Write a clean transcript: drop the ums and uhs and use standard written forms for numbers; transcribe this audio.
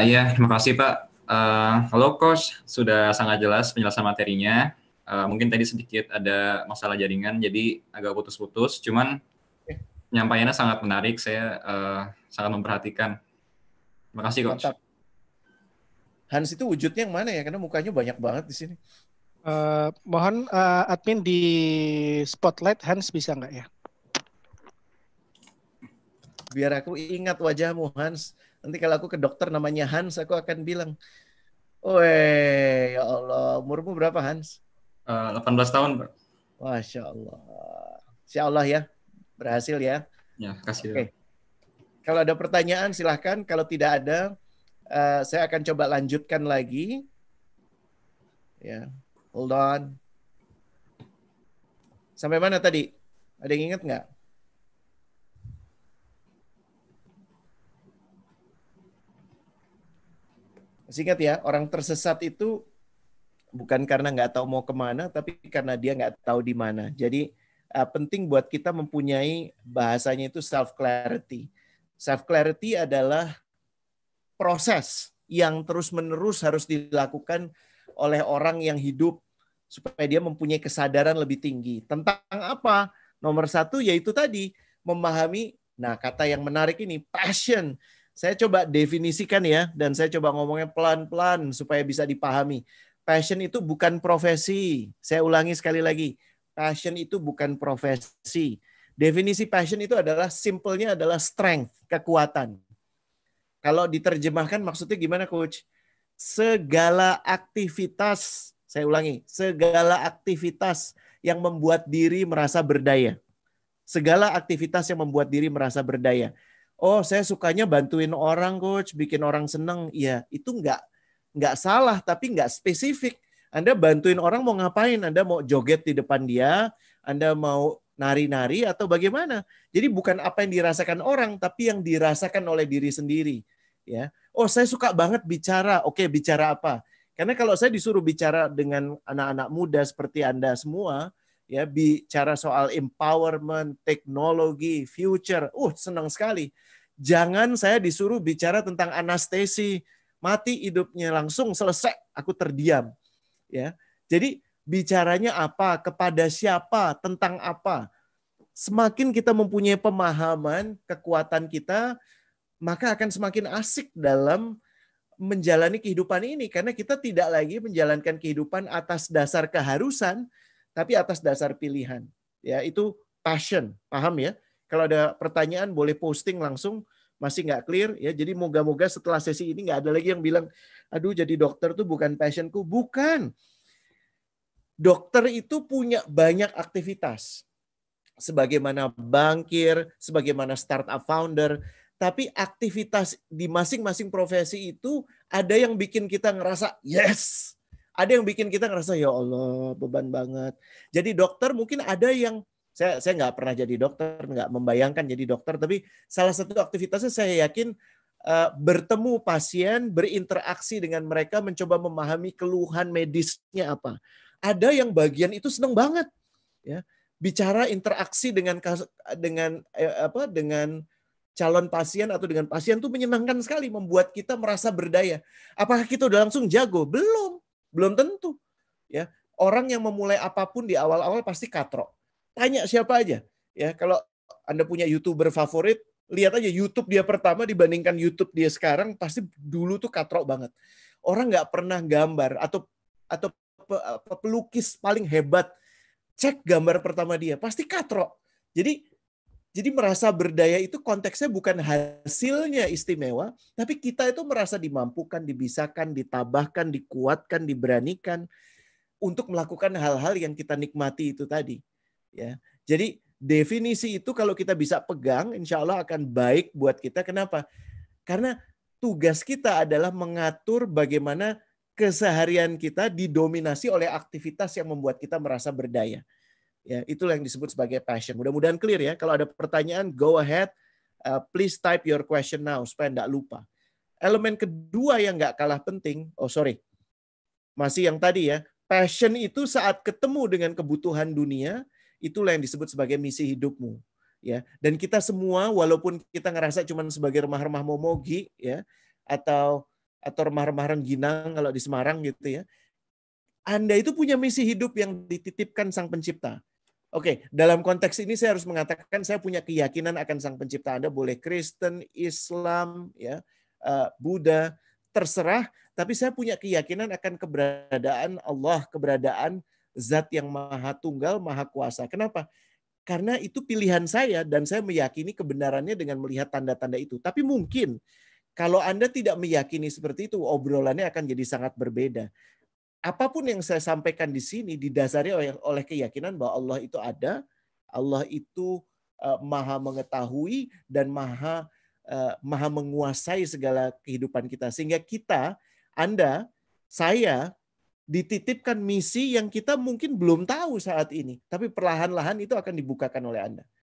Ya, terima kasih Pak. Halo Coach, sudah sangat jelas penjelasan materinya. Mungkin tadi sedikit ada masalah jaringan, jadi agak putus-putus. Cuman penyampaiannya sangat menarik, saya sangat memperhatikan. Terima kasih Coach. Mantap. Hans itu wujudnya yang mana ya? Karena mukanya banyak banget di sini. Mohon admin di spotlight Hans bisa nggak ya? Biar aku ingat wajahmu, Hans. Nanti kalau aku ke dokter namanya Hans, aku akan bilang, "Weh, ya Allah, umurmu berapa, Hans?" 18 tahun Pak. Masya Allah. Insya Allah ya, berhasil ya. Ya, kasih. Oke. Kalau ada pertanyaan silahkan. Kalau tidak ada, saya akan coba lanjutkan lagi. Ya, hold on. Sampai mana tadi? Ada yang ingat nggak? Masih ingat ya, orang tersesat itu bukan karena nggak tahu mau kemana, tapi karena dia nggak tahu di mana. Jadi penting buat kita mempunyai bahasanya itu self-clarity. Self-clarity adalah proses yang terus-menerus harus dilakukan oleh orang yang hidup supaya dia mempunyai kesadaran lebih tinggi. Tentang apa? Nomor satu yaitu tadi, memahami, nah kata yang menarik ini, passion. Saya coba definisikan ya, dan saya coba ngomongnya pelan-pelan supaya bisa dipahami. Passion itu bukan profesi. Saya ulangi sekali lagi. Passion itu bukan profesi. Definisi passion itu adalah simpelnya adalah strength, kekuatan. Kalau diterjemahkan maksudnya gimana, Coach? Segala aktivitas, saya ulangi, segala aktivitas yang membuat diri merasa berdaya. Segala aktivitas yang membuat diri merasa berdaya. Oh, saya sukanya bantuin orang, Coach, bikin orang seneng. Iya, itu nggak salah, tapi nggak spesifik. Anda bantuin orang mau ngapain? Anda mau joget di depan dia? Anda mau nari-nari atau bagaimana? Jadi bukan apa yang dirasakan orang, tapi yang dirasakan oleh diri sendiri. Ya, oh saya suka banget bicara. Oke, bicara apa? Karena kalau saya disuruh bicara dengan anak-anak muda seperti Anda semua, ya bicara soal empowerment, teknologi, future, senang sekali. Jangan saya disuruh bicara tentang anestesi, mati hidupnya langsung selesai, aku terdiam. Ya, jadi bicaranya apa, kepada siapa, tentang apa. Semakin kita mempunyai pemahaman, kekuatan kita, maka akan semakin asik dalam menjalani kehidupan ini. Karena kita tidak lagi menjalankan kehidupan atas dasar keharusan, tapi atas dasar pilihan. Ya, itu passion. Paham ya? Kalau ada pertanyaan boleh posting langsung. Masih nggak clear ya. Jadi moga-moga setelah sesi ini nggak ada lagi yang bilang, aduh jadi dokter tuh bukan passionku. Bukan. Dokter itu punya banyak aktivitas. Sebagaimana bankir, sebagaimana startup founder, tapi aktivitas di masing-masing profesi itu ada yang bikin kita ngerasa yes, ada yang bikin kita ngerasa ya Allah beban banget. Jadi dokter mungkin ada yang saya nggak pernah jadi dokter, nggak membayangkan jadi dokter, tapi salah satu aktivitasnya saya yakin bertemu pasien, berinteraksi dengan mereka, mencoba memahami keluhan medisnya apa. Ada yang bagian itu seneng banget, ya bicara interaksi dengan calon pasien atau dengan pasien tuh menyenangkan sekali, membuat kita merasa berdaya. Apakah kita udah langsung jago? Belum tentu. Ya, orang yang memulai apapun di awal-awal pasti katrok. Tanya siapa aja. Ya, kalau Anda punya YouTuber favorit, lihat aja YouTube dia pertama dibandingkan YouTube dia sekarang, pasti dulu tuh katrok banget. Orang nggak pernah gambar atau pelukis paling hebat, cek gambar pertama dia, pasti katrok. Jadi merasa berdaya itu konteksnya bukan hasilnya istimewa, tapi kita itu merasa dimampukan, dibisakan, ditabahkan, dikuatkan, diberanikan untuk melakukan hal-hal yang kita nikmati itu tadi. Ya, jadi definisi itu kalau kita bisa pegang, insya Allah akan baik buat kita. Kenapa? Karena tugas kita adalah mengatur bagaimana keseharian kita didominasi oleh aktivitas yang membuat kita merasa berdaya. Ya, itulah yang disebut sebagai passion. Mudah-mudahan clear ya. Kalau ada pertanyaan, go ahead. Please type your question now supaya enggak lupa. Elemen kedua yang enggak kalah penting, masih yang tadi ya. Passion itu saat ketemu dengan kebutuhan dunia, itulah yang disebut sebagai misi hidupmu. Ya, dan kita semua walaupun kita ngerasa cuma sebagai remah-remah momogi, ya, atau remah-remahan Ginang kalau di Semarang gitu ya. Anda itu punya misi hidup yang dititipkan Sang Pencipta. Oke, dalam konteks ini saya harus mengatakan saya punya keyakinan akan Sang Pencipta. Anda boleh Kristen, Islam, ya, Buddha, terserah. Tapi saya punya keyakinan akan keberadaan Allah, keberadaan Zat yang Maha Tunggal, Maha Kuasa. Kenapa? Karena itu pilihan saya dan saya meyakini kebenarannya dengan melihat tanda-tanda itu. Tapi mungkin kalau Anda tidak meyakini seperti itu, obrolannya akan jadi sangat berbeda. Apapun yang saya sampaikan di sini didasari oleh keyakinan bahwa Allah itu ada, Allah itu maha mengetahui dan maha menguasai segala kehidupan kita. Sehingga kita, Anda, saya dititipkan misi yang kita mungkin belum tahu saat ini, tapi perlahan-lahan itu akan dibukakan oleh Anda.